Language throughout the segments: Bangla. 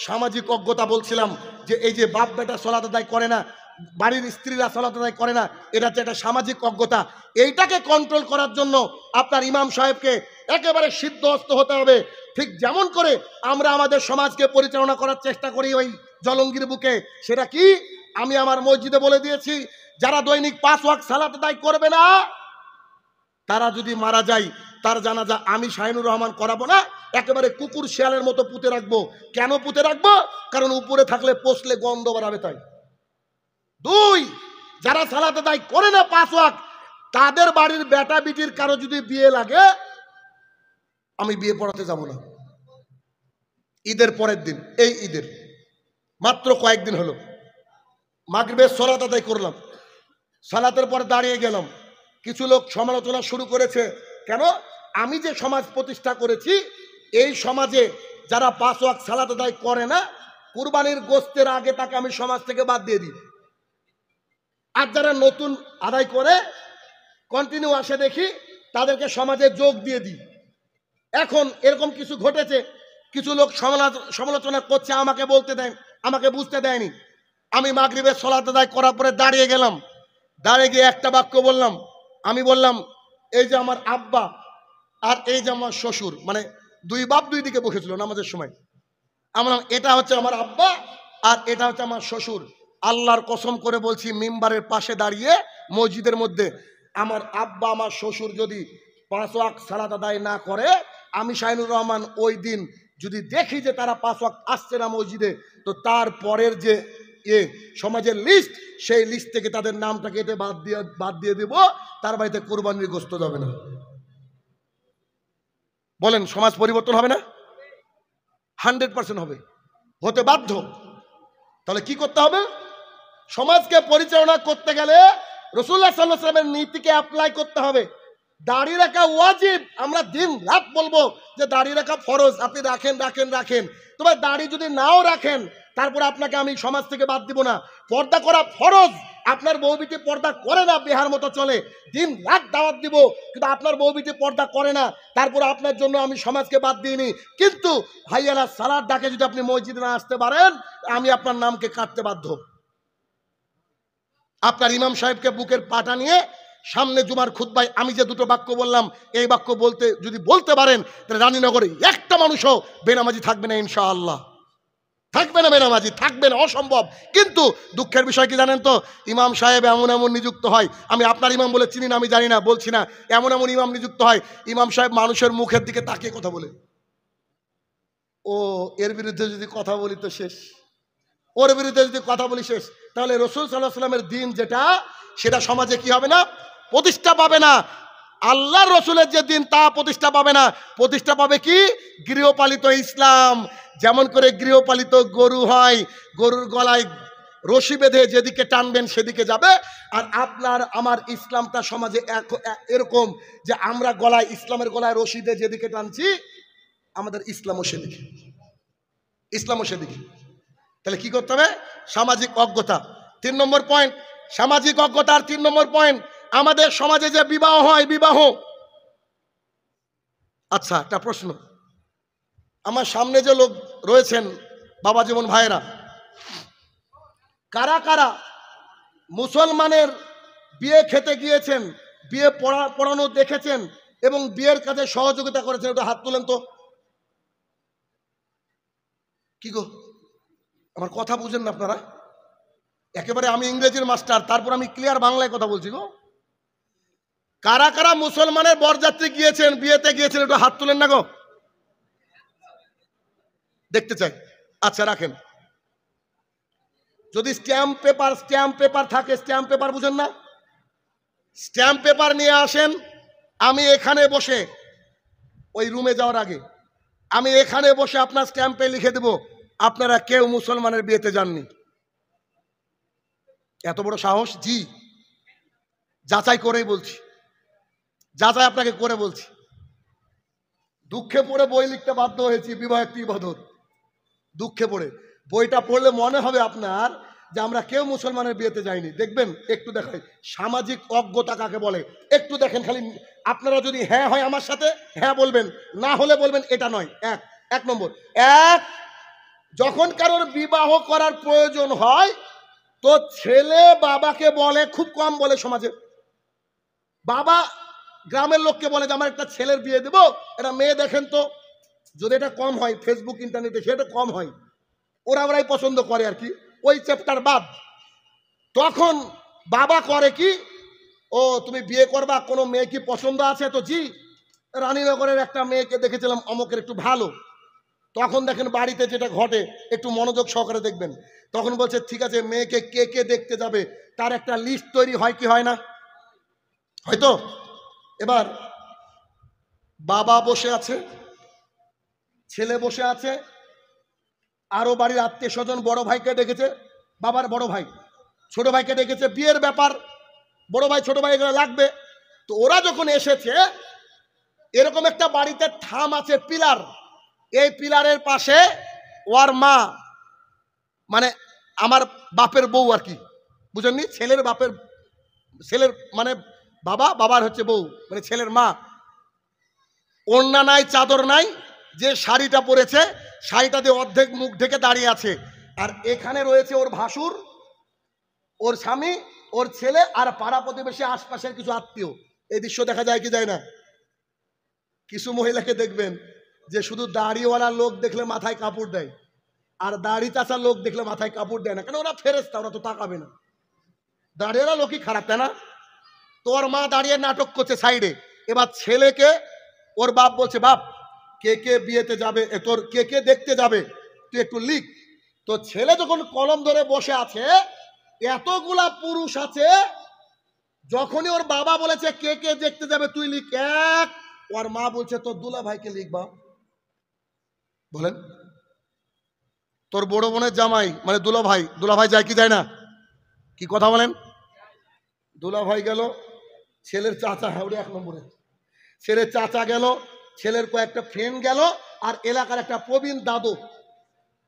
সামাজিক অজ্ঞতা বলছিলাম যে এই যে বাপ বেটা সালাত আদায় করে না, বাড়ির স্ত্রীরা সালাত আদায় করে না, এটা হচ্ছে একটা সামাজিক অজ্ঞতা। এইটাকে কন্ট্রোল করার জন্য আপনার ইমাম সাহেবকে একেবারে সিদ্ধহস্ত হতে হবে। ঠিক যেমন করে আমরা আমাদের সমাজকে পরিচালনা করার চেষ্টা করি ওই জলঙ্গির বুকে, সেটা কি আমি আমার মসজিদে বলে দিয়েছি, যারা দৈনিক 5 ওয়াক্ত সালাত আদায় করবে না তারা যদি মারা যায় তার জানাজা আমি শাহিনুর রহমান করাবো না, একেবারে কুকুর শিয়ালের মতো পুঁতে রাখবো। কেন পুঁতে রাখবো? কারণ উপরে থাকলে পচলে গন্ধ বাড়াবে তাই। 2, যারা সালাত আদায় করে না 5 ওয়াক্ত, তাদের বাড়ির বেটা বিটির কারো যদি বিয়ে লাগে আমি বিয়ে পড়াতে যাব না। ঈদের পরের দিন, এই ঈদের মাত্র কয়েকদিন হলো মাগরিবের সালাত আদায় করলাম, সালাতের পর দাঁড়িয়ে গেলাম, কিছু লোক সমালোচনা শুরু করেছে। কেন? আমি যে সমাজ প্রতিষ্ঠা করেছি এই সমাজে যারা 5 ওয়াক্ত সালাত আদায় করে না, কুরবানির গোশতের আগে তাকে আমি সমাজ থেকে বাদ দিয়ে দিই, আর যারা নতুন আদায় করে কন্টিনিউ আসে দেখি তাদেরকে সমাজে যোগ দিয়ে দিই। এখন এরকম কিছু ঘটেছে, কিছু লোক সমালোচনা করছে, আমাকে বলতে দেন, আমাকে বুঝতে দেয়নি। আমি মাগরিবের সালাত আদায় করার পরে দাঁড়িয়ে গেলাম, দাঁড়িয়ে গিয়ে একটা বাক্য বললাম। আমি বললাম, এই যে আমার আব্বা আর এই যে আমার শ্বশুর, মানে 2 বাপ 2 দিকে বসেছিল নামাজের সময়, আমরা এটা হচ্ছে আমার আব্বা আর এটা হচ্ছে আমার শ্বশুর। আল্লাহর কসম করে বলছি, মিম্বারের পাশে দাঁড়িয়ে মসজিদের মধ্যে আমার আব্বা আমার শ্বশুর যদি 5 ওয়াক্ত সালাত আদায় না করে, আমি শাহিনুর রহমান ওই দিন যদি দেখি যে তারা 5 ওয়াক্ত আসছে না মসজিদে, তো তার পরের যে সমাজের লিস্ট, সেই লিস্ট থেকে তাদের নামটা কেটে বাদ দিয়ে দেব, তার বাড়িতে কোরবানির গোশত যাবে না। বলেন সমাজ পরিবর্তন হবে না? 100% হবে, হতে বাধ্য। তাহলে কি করতে হবে? সমাজকে পরিচালনা করতে গেলে রাসূলুল্লাহ সাল্লাল্লাহু আলাইহি ওয়াসাল্লামের নীতিকে অ্যাপ্লাই করতে হবে। দাড়ি রাখা ওয়াজিব, আমরা দিন রাত বলবো যে দাড়ি রাখা ফরজ, আপনি রাখেন রাখেন রাখেন। তবে দাড়ি যদি নাও রাখেন তারপরে আপনাকে আমি সমাজ থেকে বাদ দিব না। পর্দা করা ফরজ, আপনার বউ বিটি পর্দা করে না, বিহার মতো চলে, দিন রাত দাওয়াত দিব, কিন্তু আপনার বউ বিটি পর্দা করে না, তারপরে আপনার জন্য আমি সমাজকে বাদ দিইনি। কিন্তু হাইয়ালা সালাত ডাকে যদি আপনি মসজিদে না আসতে পারেন, আমি আপনার নামকে কাটতে বাধ্য। আপনার ইমাম সাহেবকে বুকের পাটা নিয়ে সামনে জুমার খুতবায় আমি যে 2টো বাক্য বললাম, এই বাক্য যদি বলতে পারেন, তাহলে রানীনগরে একটা মানুষও বেনামাজি থাকবে না ইনশাআল্লাহ। থাকবে না বেনামাজি, থাকবে না, অসম্ভব। কিন্তু দুঃখের বিষয় কি জানেন তো, ইমাম সাহেব এমন এমন নিযুক্ত হয়, আমি আপনার ইমাম বলে চিনি না, আমি জানি না, বলছি না, এমন এমন ইমাম নিযুক্ত হয়, ইমাম সাহেব মানুষের মুখের দিকে তাকিয়ে কথা বলে। ও এর বিরুদ্ধে যদি কথা বলি তো শেষ, ওর বিরুদ্ধে যদি কথা বলি শেষ। তাহলে রাসূল সাল্লাল্লাহু আলাইহি ওয়াসাল্লামের দিন যেটা, সেটা সমাজে কি হবে না? প্রতিষ্ঠা পাবে না। আল্লাহর রসুলের যে দিন তা প্রতিষ্ঠা পাবে না। প্রতিষ্ঠা পাবে কি? গৃহপালিত ইসলাম। যেমন করে গৃহপালিত গরু হয়, গরুর গলায় রশি বেঁধে যেদিকে টানবেন সেদিকে যাবে, আর আপনার আমার ইসলামটা সমাজে এরকম যে আমরা গলায়, ইসলামের গলায় রশি দিয়ে যেদিকে টানছি, আমাদের ইসলামও সেদিকে, ইসলামও সেদিকে। তাহলে কি করতে হবে? সামাজিক অজ্ঞতা। 3 নম্বর পয়েন্ট, সামাজিক অজ্ঞতার 3 নম্বর পয়েন্ট, আমাদের সমাজে যে বিবাহ হয়, বিবাহ, আচ্ছা একটা প্রশ্ন, আমার সামনে যে লোক রয়েছেন বাবা জীবন ভাইয়েরা, কারা কারা মুসলমানের বিয়ে খেতে গিয়েছেন, বিয়ে পড়ানো দেখেছেন এবং বিয়ের কাজে সহযোগিতা করেছেন? ওটা হাত তুলেন তো। কি গো, আমার কথা বুঝেন না আপনারা? একেবারে আমি ইংরেজির মাস্টার, তারপর আমি ক্লিয়ার বাংলায় কথা বলছি গো। কারা কারা মুসলমানের বরযাত্রী গিয়েছেন, বিয়েতে গিয়েছেন, একটু হাত তুলেন না গো, দেখতে চাই। আচ্ছা রাখেন। যদি স্ট্যাম্প পেপার থাকে, স্ট্যাম্প পেপার বুঝেন না, স্ট্যাম্প পেপার নিয়ে আসেন। আমি এখানে বসে, ওই রুমে যাওয়ার আগে আমি এখানে বসে আপনার স্ট্যাম্পে লিখে দেব আপনারা কেউ মুসলমানের বিয়েতে যাননি। এত বড় সাহস? জি, যাচাই করেই বলছি, যাচাই আপনাকে করে বলছি। দুঃখে পড়ে বই লিখতে বাধ্য হয়েছি, বিবাহ একটি ইবাদত। দুঃখে পড়ে বইটা পড়লে মনে হবে আপনার যে আমরা কেউ মুসলমানের বিয়েতে যাইনি। দেখবেন, একটু দেখাই সামাজিক অজ্ঞতা কাকে বলে, একটু দেখেন। খালি আপনারা যদি হ্যাঁ হয় আমার সাথে হ্যাঁ বলবেন, না হলে বলবেন এটা নয়। 1 নম্বর, যখন কারোর বিবাহ করার প্রয়োজন হয় তো ছেলে বাবাকে বলে, খুব কম বলে সমাজে, বাবা গ্রামের লোককে বলে যে আমার একটা ছেলের বিয়ে দেবো, একটা মেয়ে দেখেন তো। যদি এটা কম হয় ফেসবুক ইন্টারনেটে, সেটা কম হয়, ওরাই পছন্দ করে আর কি, ওই চ্যাপ্টার বাদ। তখন বাবা করে কি, ও তুমি বিয়ে করবা, কোনো মেয়ে কি পছন্দ আছে? তো জি, রানীনগরের একটা মেয়েকে দেখেছিলাম অমকের, একটু ভালো। তখন দেখেন বাড়িতে যেটা ঘটে একটু মনোযোগ সহকারে দেখবেন। তখন বলছে ঠিক আছে, মেয়েকে কে কে দেখতে যাবে তার একটা লিস্ট তৈরি হয় কি হয় না, হয়তো। এবার বাবা বসে আছে, ছেলে বসে আছে, আরো বাড়ির আত্মীয় স্বজন, বড় ভাইকে ডেকেছে, বাবার বড় ভাই ছোট ভাইকে ডেকেছে, বিয়ের ব্যাপার, বড় ভাই ছোট ভাই এগুলো লাগবে। তো ওরা যখন এসেছে, এরকম একটা বাড়িতে থাম আছে, পিলার, এই পিলারের পাশে ওর মা, মানে আমার বাপের বউ আর কি, বুঝেননি, ছেলের বাপের, ছেলের মানে বাবা, বাবার হচ্ছে বউ, মানে ছেলের মা। ওড়না নাই, চাদর নাই, যে শাড়িটা পরেছে শাড়িটা দিয়ে অর্ধেক মুখ ঢেকে দাঁড়িয়ে আছে। আর এখানে রয়েছে ওর ভাসুর, ওর স্বামী, ওর ছেলে, আর পাড়া প্রতিবেশী, আশপাশের কিছু আত্মীয়। এই দৃশ্য দেখা যায় কি যায় না? কিছু মহিলাকে দেখবেন যে শুধু দাড়িওয়ালা লোক দেখলে মাথায় কাপড় দেয়, আর দাড়ি চাচা লোক দেখলে মাথায় কাপড় দেয় না, কেন? ওরা ফেরেশতা, ওরা তো তাকাবে না। দাড়িওয়ালা লোকই খারাপ, তাই না? তোর মা দাঁড়িয়ে নাটক করছে সাইডে। এবার ছেলেকে ওর বাপ বলছে, বাপ কে কে বিয়েতে যাবে, তোর কে কে দেখতে যাবে, তুই একটু লিখ। তো ছেলে যখন কলম ধরে বসে আছে, এতগুলা পুরুষ আছে, যখনই ওর বাবা বলেছে কে কে দেখতে যাবে তুই লিখ এক, ওর মা বলছে তোর দুলা ভাইকে লিখবা। বলেন, তোর বড় বোনের জামাই মানে দুলা ভাই, দুলা ভাই যায় কি যায় না? কি কথা বলেন? দুলা ভাই গেল, ছেলের চাচা, হ্যাঁ এক নম্বরে, ছেলের চাচা গেল, ছেলের কয়েকটা ফ্রেন্ড গেল, আর এলাকার একটা প্রবীণ দাদু,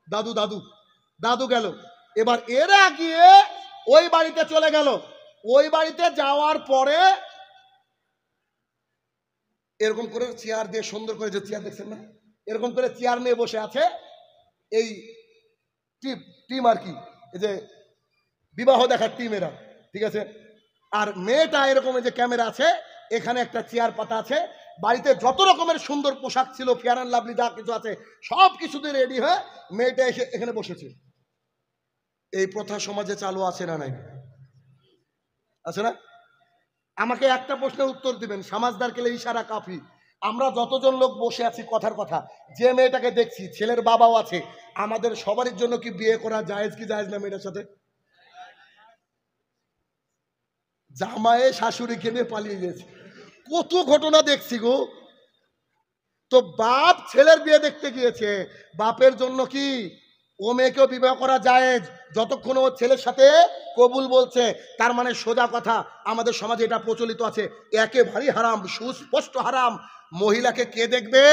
দাদু দাদু দাদু গেল। এবার এরা গিয়ে ওই বাড়িতে চলে গেল। ওই বাড়িতে যাওয়ার পরে এরকম করে চেয়ার দিয়ে সুন্দর করে, যে চেয়ার দেখছেন না, এরকম করে চেয়ার নিয়ে বসে আছে এই টিম আর কি, এই যে বিবাহ দেখার টিম এরা, ঠিক আছে। আর মেয়েটা এরকম যে ক্যামেরা আছে, এখানে একটা চেয়ার পাতা আছে, বাড়িতে যত রকমের সুন্দর পোশাক ছিল, ফেয়ার অ্যান্ড লাভলি যা কিছু আছে সব কিছুতে রেডি হয়ে মেয়েটা এসে এখানে বসেছে। এই প্রথা সমাজে চালু আছে না নাই? আছে না? আমাকে একটা প্রশ্নের উত্তর দিবেন, সমাজদার কেলে ইশারা কাফি। আমরা যতজন লোক বসে আছি, কথার কথা, যে মেয়েটাকে দেখছি ছেলের বাবাও আছে, আমাদের সবারই জন্য কি বিয়ে করা জায়েজ কি জায়েজ না মেয়েটার সাথে? জামায়ে শাশুড়িকে নিয়ে পালিয়ে গেছে, কত ঘটনা দেখছি গো। তো বাপ ছেলের বিয়ে দেখতে গিয়েছে, বাপের জন্য কি ও মেয়েকেও বিবাহ করা জায়েজ, যতক্ষণ ও ছেলের সাথে কবুল বলছে। তার মানে সোজা কথা, আমাদের সমাজে এটা প্রচলিত আছে, একেবারেই হারাম, সুস্পষ্ট হারাম। মহিলাকে কে দেখবে?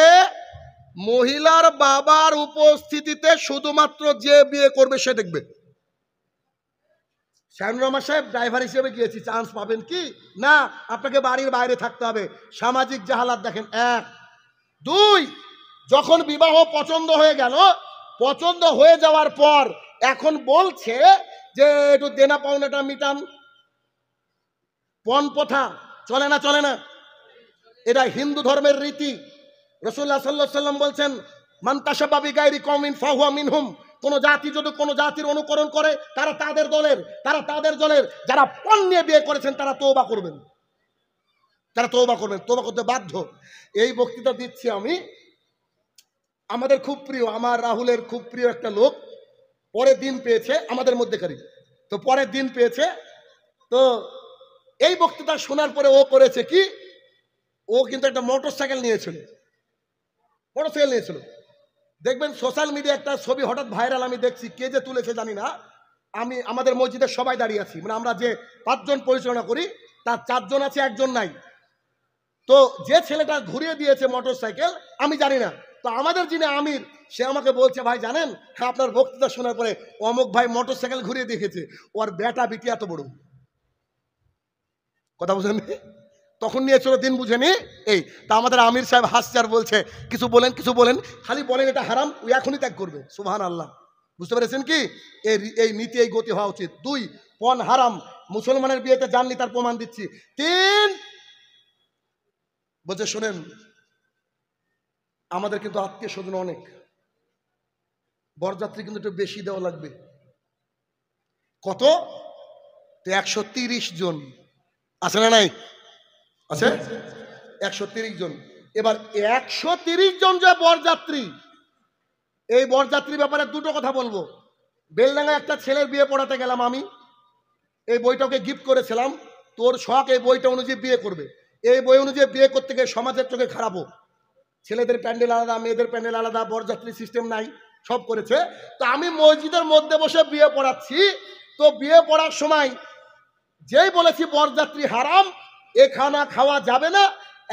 মহিলার বাবার উপস্থিতিতে শুধুমাত্র যে বিয়ে করবে সে দেখবে। শাহিনুর রহমান সাহেব ড্রাইভার হিসেবে গিয়েছি, চান্স পাবেন কি না? আপনাকে বাড়ির বাইরে থাকতে হবে। সামাজিক জাহালাত দেখেন, এক। দুই, যখন বিবাহ পছন্দ হয়ে গেল, পছন্দ হয়ে যাওয়ার পর এখন বলছে যে একটু দেনা পাওনাটা মিটান। পণ প্রথা চলে না? চলে না? এটা হিন্দু ধর্মের রীতি। রাসূলুল্লাহ সাল্লাল্লাহু আলাইহি ওয়াসাল্লাম বলছেন, মান তাশাব্বাহা বিগাইরি কওমিন ফাহুয়া মিনহুম। কোন জাতি যদি কোন জাতির অনুকরণ করে, তারা তাদের দলের, তারা তাদের দলের। যারা পণ নিয়ে বিয়ে করেছেন তারা তওবা করবেন, তারা তওবা করবেন, তওবা করতে বাধ্য। এই বক্তৃতা দিচ্ছি আমি, আমাদের খুব প্রিয়, আমার রাহুলের খুব প্রিয় একটা লোক পরের দিন পেয়েছে, আমাদের মধ্যেকারই। তো পরের দিন পেয়েছে, তো এই বক্তৃতা শোনার পরে ও করেছে কি, ও কিন্তু একটা মোটরসাইকেল নিয়েছিল, মোটরসাইকেল নিয়েছিল। দেখবেন সোশ্যাল মিডিয়া একটা ছবি হঠাৎ ভাইরাল, আমি দেখছি, কে যে তুলেছে জানি না। আমি আমাদের মসজিদের সবাই দাঁড়িয়ে আছি, মানে আমরা যে 5 জন পরিচালনা করি তার 4 জন আছে, 1 জন নাই। তো যে ছেলেটা ঘুরিয়ে দিয়েছে মোটরসাইকেল আমি জানি না, তো আমাদের যিনি আমির সে আমাকে বলছে, ভাই জানেন আপনার বক্তৃতা শোনার পরে অমুক ভাই মোটরসাইকেল ঘুরিয়ে দেখেছে, ওর বেটা বিটি এত বড়। কথা বুঝেন? তখন নিয়েছিল দিন বুঝেনি। এই তা আমাদের আমির সাহেব হাসছে আর বলছে, কিছু বলেন, কিছু বলেন, খালি বলেন এটা হারাম, ও এখনই ত্যাগ করবে। সুবহানাল্লাহ। বুঝতে পেরেছেন কি? এই নীতি, এই গতি হওয়া উচিত। 2, পণ হারাম, মুসলমানের বিয়েতে যাননি তার প্রমাণ দিচ্ছি। 3, বলছে শোনেন আমাদের কিন্তু আত্মীয় স্বজন অনেক, বরযাত্রী কিন্তু একটু বেশি দেওয়া লাগবে। কত? 130 জন আছে না নাই? আছে 130 জন। এবার 130 জন যে বরযাত্রী, এই বরযাত্রী ব্যাপারে দুটো কথা বলবো। বেলডাঙ্গায় একটা ছেলের বিয়ে পড়াতে গেলাম আমি, এই বইটাকে গিফট করেছিলাম, তোর শখ এই বইটা অনুযায়ী বিয়ে করবে। এই বই অনুযায়ী বিয়ে করতে গিয়ে সমাজের চোখে খারাপ, ছেলেদের প্যান্ডেল আলাদা, মেয়েদের প্যান্ডেল আলাদা, বরযাত্রী সিস্টেম নাই, সব করেছে। তো আমি মসজিদের মধ্যে বসে বিয়ে পড়াচ্ছি, তো বিয়ে পড়ার সময় যেই বলেছি বরযাত্রী হারাম, এ খানা খাওয়া যাবে না,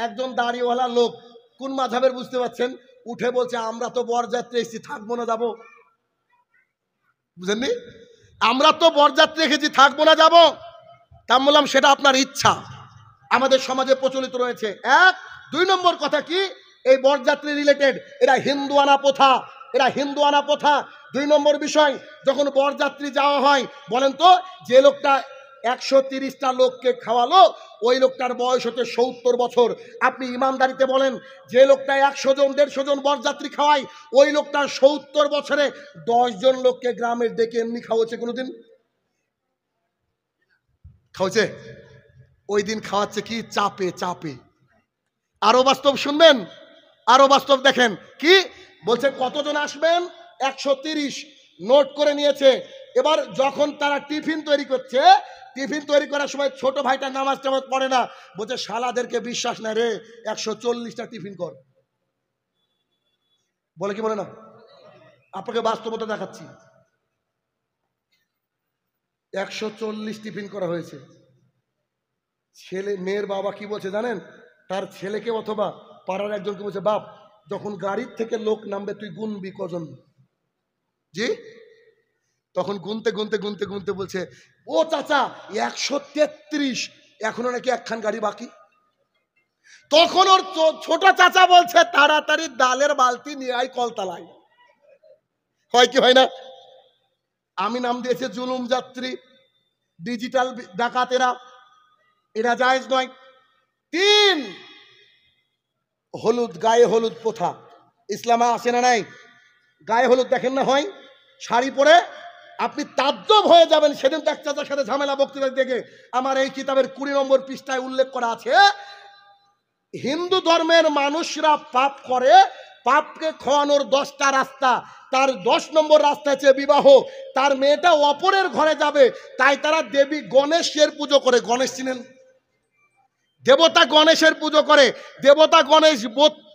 একজন দাড়িওয়ালা লোক, কোন মাযহাবের বুঝতে পারছেন, উঠে বলছে আমরা তো বরযাত্রী এসেছি, থাকবো না যাবো। বুঝেননি? আমরা তো বরযাত্রী এসেছি, থাকবো না যাবো। তা বললাম সেটা আপনার ইচ্ছা, আমাদের সমাজে প্রচলিত রয়েছে। 1, 2 নম্বর কথা কি, এই বরযাত্রী রিলেটেড এরা হিন্দুয়ানা প্রথা, এরা হিন্দুয়ানা প্রথা। 2 নম্বর বিষয়, যখন বরযাত্রী যাওয়া হয়, বলেন তো যে লোকটা 130টা লোককে খাওয়ালো, ওই লোকটার বয়স হচ্ছে 70 বছর। আপনি ইমানদারিতে বলেন, যে লোকটা 100 জন 150 জন বরযাত্রী খাওয়ায়, ওই লোকটার 70 বছরে 10 জন লোককে গ্রামের ডেকে এমনি খাওয়াচ্ছে? কোনোদিন খাওয়াচ্ছে? ওই দিন খাওয়াচ্ছে কি? চাপে চাপে। আরো বাস্তব শুনবেন, আরো বাস্তব দেখেন কি বলছে। কতজন আসবেন? 130। নোট করে নিয়েছে। এবার যখন তারা টিফিন তৈরি করছে, টিফিন তৈরি করার সময় ছোট ভাইটা নামাজ টামাজ পড়ে না, বলছে শালাদেরকে বিশ্বাস নাই রে, 140টা টিফিন কর। বলে কি বলে না? আপনাকে বাস্তবতা দেখাচ্ছি। 140 টিফিন করা হয়েছে। ছেলে মেয়ের বাবা কি বলছে জানেন? তার ছেলেকে অথবা পাড়ার একজনকে বলছে, বাপ যখন গাড়ির থেকে লোক নামবে তুই গুনবি কজন। জি? তখন গুনতে গুনতে গুনতে গুনতে বলছে, ও চাচা 133, এখনো নাকি একখান গাড়ি বাকি। তখন ওর ছোট চাচা বলছে, তাড়াতাড়ি ডালের বালতি নিয়ে আয় কলতলায়। হয় কি হয় না? আমি নাম দিয়েছে জুলুম যাত্রী, ডিজিটাল ডাকাতেরা, এরা জায়েজ নয়। 3, হলুদ, গায়ে হলুদ প্রথা ইসলামে আছে না নাই? গায়ে হলুদ দেখেন না হয়, শাড়ি পরে আপনি তাজ্জব হয়ে যাবেন। সেদিন তো এক চাচার সাথে ঝামেলা বক্তৃতা দেখে, আমার এই কিতাবের 20 নম্বর পৃষ্ঠায় উল্লেখ করা আছে, হিন্দু ধর্মের মানুষরা পাপ করে, পাপকে খাওয়ানোর 10টা রাস্তা, তার 10 নম্বর রাস্তা হচ্ছে বিবাহ। তার মেয়েটা অপরের ঘরে যাবে, তাই তারা দেবী গণেশের পুজো করে। গণেশ চিনেন? দেবতা গণেশের পুজো করে। দেবতা গণেশ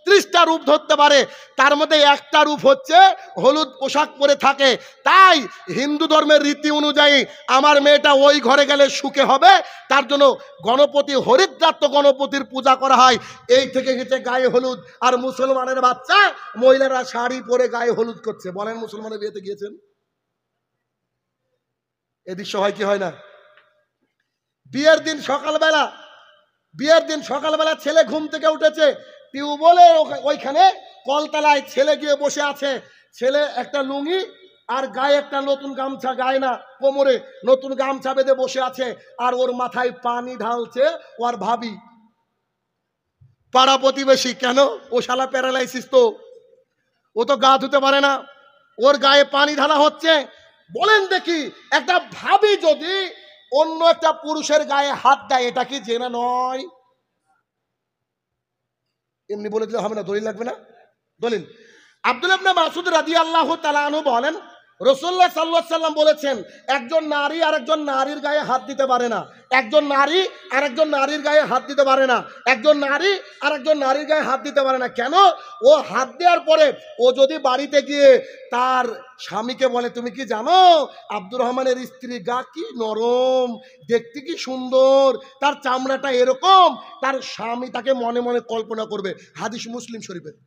32টা রূপ ধরতে পারে, তার মধ্যে একটা রূপ হচ্ছে হলুদ পোশাক পরে থাকে। তাই হিন্দু ধর্মের রীতি অনুযায়ী আমার মেয়েটা ওই ঘরে গেলে সুখে হবে, তার জন্য গণপতি, হরিদ্রাত্ত গণপতির পূজা করা হয়। এই থেকে গেছে গায়ে হলুদ। আর মুসলমানের বাচ্চা মহিলারা শাড়ি পরে গায়ে হলুদ করছে। বলেন মুসলমানের বিয়েতে গিয়েছেন? এ দৃশ্য হয় কি হয় না? বিয়ের দিন সকালবেলা ছেলে ঘুম থেকে উঠেছে, টিউবওয়েলের ওইখানে কলতলায় ছেলে গিয়ে বসে আছে। ছেলে একটা লুঙ্গি আর গায়ে একটা নতুন গামছা, গায়ে না কোমরে নতুন গামছা বেঁধে বসে আছে, আর ওর মাথায় পানি ঢালছে ওর ভাবি, পাড়া প্রতিবেশী। কেন? ও শালা প্যারালাইসিস, তো ও তো গা ধুতে পারে না, ওর গায়ে পানি ঢালা হচ্ছে। বলেন দেখি, একটা ভাবি যদি অন্য একটা পুরুষের গায়ে হাত দেয়, এটা কি জেনা নয়? এমনি বলে দিলে হবে না, দলিল লাগবে না? দলিল, আব্দুল্লাহ ইবনে মাসউদ রাদিয়াল্লাহু তাআলা আনহু বলেন, রাসূলুল্লাহ সাল্লাল্লাহু আলাইহি ওয়াসাল্লাম বলেছেন, একজন নারী আরেকজন নারীর গায়ে হাত দিতে পারে না। একজন নারী আরেকজন নারীর গায়ে হাত দিতে পারে না। একজন নারী আরেকজন নারীর গায়ে হাত দিতে পারে না। কেন? ও হাত দেওয়ার পরে ও যদি বাড়িতে গিয়ে তার স্বামীকে বলে, তুমি কি জানো আব্দুর রহমানের স্ত্রী গা কি নরম, দেখতে কি সুন্দর, তার চামড়াটা এরকম, তার স্বামী তাকে মনে মনে কল্পনা করবে। হাদিস মুসলিম শরীফের।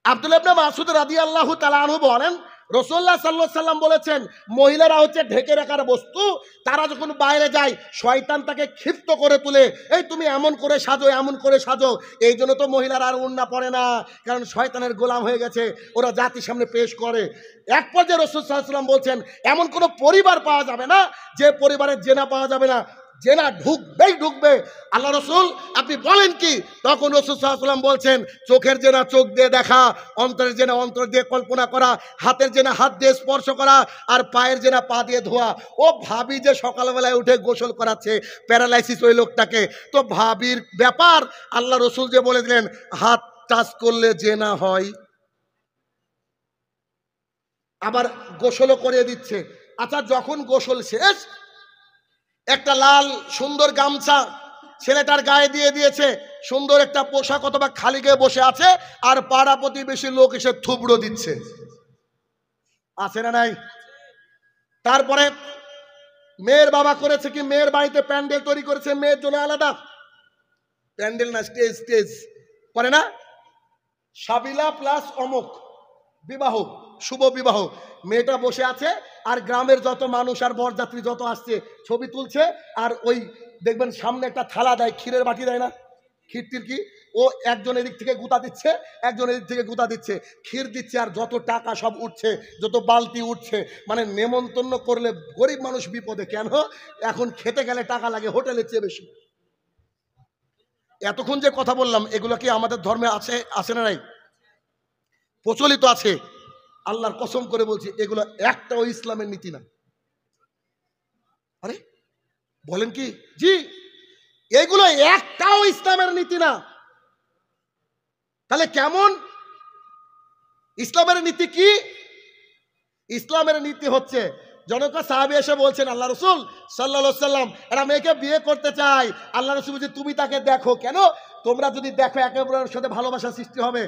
আব্দুল্লাহ ইবনে মাসউদ রাদিয়াল্লাহু তাআলা আনহু বলেন, রাসূলুল্লাহ সাল্লাল্লাহু আলাইহি সাল্লাম বলেছেন মহিলারা হচ্ছে ঢেকে রাখার বস্তু, তারা যখন বাইরে যায় শয়তান তাকে ক্ষিপ্ত করে তুলে, এই তুমি এমন করে সাজো এমন করে সাজো। এই জন্য তো মহিলারা আর ওড়না পরে না, কারণ শয়তানের গোলাম হয়ে গেছে, ওরা জাতির সামনে পেশ করে। এক পর্যায়ে রাসূল সাল্লাল্লাহু আলাইহি সাল্লাম বলছেন এমন কোনো পরিবার পাওয়া যাবে না যে পরিবারের জেনা পাওয়া যাবে না, জেনা ঢুকবেই ঢুকবে। আল্লাহ রসুল আপনি বলেন কি? তখন রাসূল সাল্লাল্লাহু আলাইহি ওয়াসাল্লাম বলছেন চোখের জেনা চোখ দিয়ে দেখা, অন্তরের জেনা অন্তর দিয়ে কল্পনা করা, হাতের জেনা হাত দিয়ে স্পর্শ করা, আর পায়ের জেনা পা দিয়ে ধোয়া। ও ভাবি যে সকালবেলায় উঠে গোসল করাচ্ছে প্যারালাইসিস ওই লোকটাকে, তো ভাবির ব্যাপার আল্লাহ রসুল যে বলে দিলেন হাত টাচ করলে জেনা হয়, আবার গোসলও করিয়ে দিচ্ছে। আচ্ছা যখন গোসল শেষ একটা লাল সুন্দর গামছা ছেলেটার গায়ে দিয়ে দিয়েছে, সুন্দর একটা পোশাক অথবা খালি গায়ে বসে আছে, আর পাড়া প্রতিবেশী লোক এসে থুবড়ো দিচ্ছে, আছে না নাই? তারপরে মেয়ের বাবা করেছে কি, মেয়ের বাড়িতে প্যান্ডেল তৈরি করেছে, মেয়ের জন্য আলাদা প্যান্ডেল না স্টেজ, স্টেজ করে না, সাবিলা প্লাস অমুক বিবাহ, শুভ বিবাহ। মেয়েটা বসে আছে আর গ্রামের যত মানুষ আর বরযাত্রী যত আসছে ছবি তুলছে, আর ওই দেখবেন সামনে একটা থালা দেয়, ক্ষীরের বাটি দেয় না, ক্ষীর কি, ও একজন এদিক থেকে গুতা দিচ্ছে একজন এদিক থেকে গুতা দিচ্ছে, ক্ষীর দিচ্ছে, আর যত টাকা সব উঠছে, যত বালতি উঠছে। মানে নেমন্তন্ন করলে গরিব মানুষ বিপদে, কেন এখন খেতে গেলে টাকা লাগে হোটেলের চেয়ে বেশি। এতক্ষণ যে কথা বললাম এগুলো কি আমাদের ধর্মে আছে, আছে না নাই? প্রচলিত আছে। আল্লাহর কসম করে বলছি এগুলো একটাও ইসলামের নীতি না। আরে বলেন কি? জি, এগুলো একটাও ইসলামের নীতি না। তাহলে কেমন ইসলামের নীতি? কি ইসলামের নীতি হচ্ছে, জনক সাহাবী এসে বলছেন আল্লাহ রসুল সাল্লাল্লাহু আলাইহি সাল্লাম এরা মেয়েকে বিয়ে করতে চায়। আল্লাহ রসুল বলছে তুমি তাকে দেখো। কেন? তোমরা যদি দেখো একে অপরের সাথে ভালোবাসা সৃষ্টি হবে।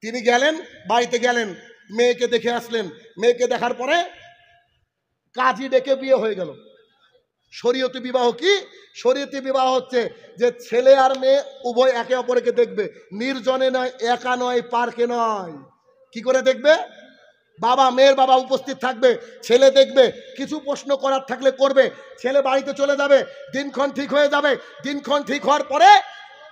তিনি গেলেন, বাড়িতে গেলেন, মেয়েকে দেখে আসলেন। মেয়েকে দেখার পরে কাজী ডেকে বিয়ে হয়ে গেল। শরীয়তি বিবাহ কি? শরীয়তি বিবাহ হচ্ছে যে ছেলে আর মেয়ে উভয় একে অপরকে দেখবে, নির্জনে নয়, একা নয়, পার্কে নয়। কি করে দেখবে? বাবা, মেয়ের বাবা উপস্থিত থাকবে, ছেলে দেখবে, কিছু প্রশ্ন করার থাকলে করবে, ছেলে বাড়িতে চলে যাবে, দিনক্ষণ ঠিক হয়ে যাবে। দিনক্ষণ ঠিক হওয়ার পরে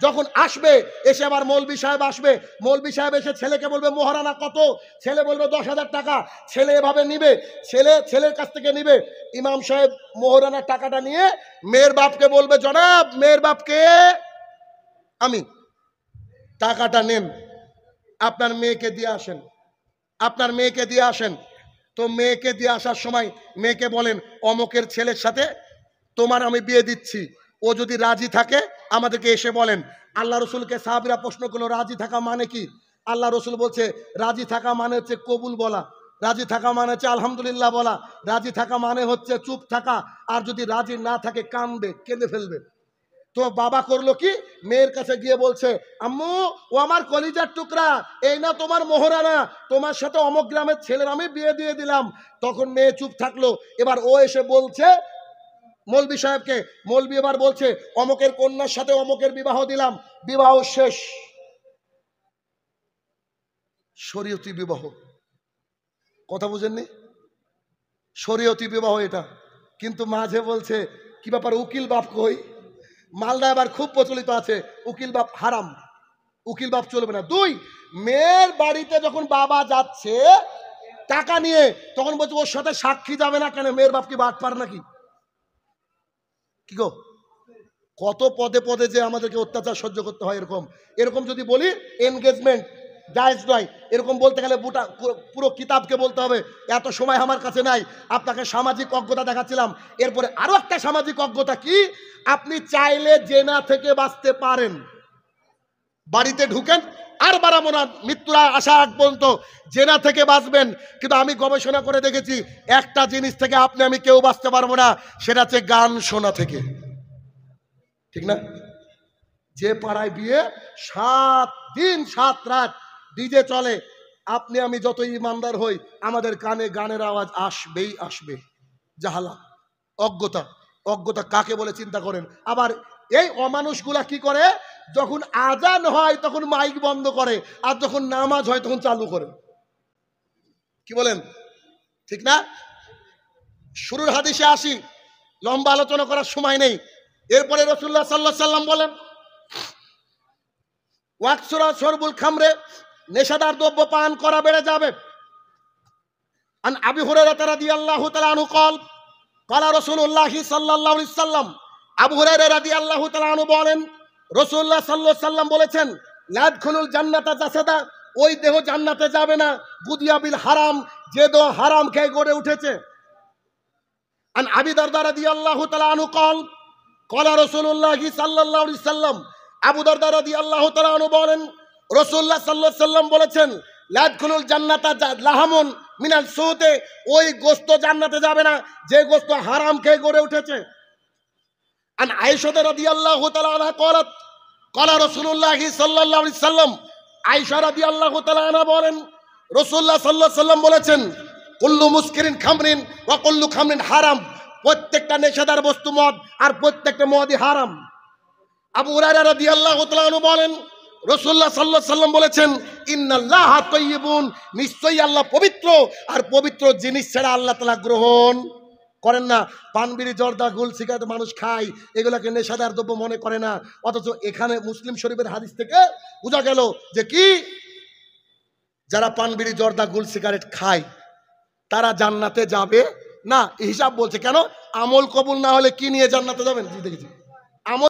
যখন আসবে, এসে আবার মৌলবি সাহেব আসবে, মৌলবি সাহেব এসে ছেলেকে বলবে মোহরানা কত, ছেলে বলবে 10,000 টাকা, ছেলে এভাবে নিবে, ছেলের কাছ থেকে নিবে। ইমাম সাহেব মোহরানার টাকাটা নিয়ে মেয়ের বাপকে বলবে জনাব, মেয়ের বাপকে আমি, টাকাটা নেন, আপনার মেয়েকে দিয়ে আসেন, আপনার মেয়েকে দিয়ে আসেন। তো মেয়েকে দিয়ে আসার সময় মেয়েকে বলেন অমকের ছেলের সাথে তোমার আমি বিয়ে দিচ্ছি, ও যদি রাজি থাকে আমাদেরকে এসে বলেন। আল্লাহ রসুলকে সাহাবীরা প্রশ্ন করলো রাজি থাকা মানে কি? আল্লাহ রসুল বলছে রাজি থাকা মানে হচ্ছে কবুল বলা, রাজি থাকা মানে হচ্ছে আলহামদুলিল্লাহ বলা, রাজি থাকা মানে হচ্ছে চুপ থাকা, আর যদি রাজি না থাকে কাঁদবে, কেঁদে ফেলবে। তো বাবা করলো কি, মেয়ের কাছে গিয়ে বলছে আম্মু ও আমার কলিজার টুকরা, এই না তোমার মোহরানা, তোমার সাথে অমুক গ্রামের ছেলের আমি বিয়ে দিয়ে দিলাম। তখন মেয়ে চুপ থাকলো। এবার ও এসে বলছে মৌলবি সাহেবকে, মৌলবি এবার বলছে অমুকের কন্যার সাথে অমুকের বিবাহ দিলাম, বিবাহ শেষ। শরীয়তি বিবাহ, কথা বুঝেননি? শরীয়তি বিবাহ এটা। কিন্তু মাঝে বলছে কি ব্যাপার, উকিল বাপ কই? মালদা এবার খুব প্রচলিত আছে, উকিল বাপ হারাম, উকিল বাপ চলবে না। 2, মেয়ের বাড়িতে যখন বাবা যাচ্ছে টাকা নিয়ে, তখন বলছে ওর সাথে সাক্ষী যাবে না কেন? মেয়ের বাপ কি বাটপার নাকি? কি গো, কত পদে পদে যে আমাদেরকে অত্যাচার সহ্য করতে হয়। এরকম যদি বলি এনগেজমেন্ট জায়েজ নয়, এরকম বলতে গেলে পুরো কিতাবকে বলতে হবে। এত সময় আমার কাছে নাই, আপনাকে সামাজিক অজ্ঞতা দেখাচ্ছিলাম। এরপরে আরো একটা সামাজিক অজ্ঞতা কি, আপনি চাইলে জেনা থেকে বাঁচতে পারেন। বাড়িতে ঢুকেন আর বাড়াবো না, মৃত্যুর আসা আগ পর্যন্ত জেনা থেকে বাঁচবেন। কিন্তু আমি গবেষণা করে দেখেছি একটা জিনিস থেকে আপনি আমি কেউ বাঁচতে পারবো না, সেটা হচ্ছে গান শোনা থেকে। ঠিক না? যে পাড়ায় বিয়ে 7 দিন 7 রাত ডিজে চলে, আপনি আমি যতই ইমানদার হই আমাদের কানে গানের আওয়াজ আসবেই আসবে। জাহালা, অজ্ঞতা। অজ্ঞতা কাকে বলে চিন্তা করেন। আবার এই অমানুষগুলা কি করে, যখন আজান হয় তখন মাইক বন্ধ করে, আর যখন নামাজ হয় তখন চালু করে। কি বলেন? ঠিক না? শুরুর হাদিসে আসি, লম্বা আলোচনা করার সময় নেই। এরপরে রাসূলুল্লাহ সাল্লাল্লাহু আলাইহি ওয়াসাল্লাম বলেন, ওয়াকসুরা শরবুল খামরে, নেশাদার দ্রব্য পান করা বেড়ে যাবে। আন আবি হুরায়রা রাদিয়াল্লাহু তাআলা আনহু قال قال রাসূলুল্লাহ সাল্লাল্লাহু আলাইহি ওয়াসাল্লাম, আবু হুরায়রা রাদিয়াল্লাহু তাআলা আনহু বলেন, রাসূলুল্লাহ সাল্লাল্লাহু আলাইহি ওয়াসাল্লাম বলেছেন, লা ইয়াদখুলুল জান্নাতা জাসাদা, ওই দেহ জান্নাতে যাবে না, গুদিয়া বিল হারাম, যে দেহ হারাম খেয়ে গড়ে উঠেছে। আন আবি দারদা রাদিয়াল্লাহু তাআলা আনহু قال قال রাসূলুল্লাহ সাল্লাল্লাহু আলাইহি ওয়াসাল্লাম, আবু দারদা রাদিয়াল্লাহু তাআলা আনহু বলেন, রাসূলুল্লাহ সাল্লাল্লাহু আলাইহি ওয়াসাল্লাম বলেছেন, লা ইয়াদখুলুল জান্নাতা লাহামুন মিনাল সুতে, ওই গোশত জান্নাতে যাবে না যে গোশত হারাম খেয়ে গড়ে উঠেছে। আন আয়েশা রাদিয়াল্লাহু তাআলা আনহা قالت قال রাসূলুল্লাহ সাল্লাল্লাহু আলাইহি ওয়াসাল্লাম, আয়েশা রাদিয়াল্লাহু তাআলা আনহা বলেন, রাসূলুল্লাহ সাল্লাল্লাহু আলাইহি ওয়াসাল্লাম বলেছেন, কুল্লু মুসকিরিন খামরিন ওয়া কুল্লু খামরিন হারাম, প্রত্যেকটা নেশাদার বস্তু মদ, আর প্রত্যেকটা মদই হারাম। আবু হুরায়রা রাদিয়াল্লাহু তাআলা আনহু বলেন, রাসূলুল্লাহ সাল্লাল্লাহু আলাইহি ওয়াসাল্লাম বলেছেন, ইন্নাল্লাহা তাইয়্যিবুন, নিশ্চয়ই আল্লাহ পবিত্র, আর পবিত্র জিনিস ছাড়া আল্লাহ তাআলা গ্রহণ করেন না। পানবিড়ি, জর্দা, গুল, সিগারেট মানুষ খায়, এগুলাকে নেশাদার দ্রব্য মনে করে না। অথচ এখানে মুসলিম শরীফের হাদিস থেকে বোঝা গেল যে কি, যারা পানবিড়ি, জর্দা, গুল, সিগারেট খায় তারা জান্নাতে যাবে না। হিসাব বলছে কেন? আমল কবুল না হলে কি নিয়ে জান্নাতে যাবেন? দেখেছি আমল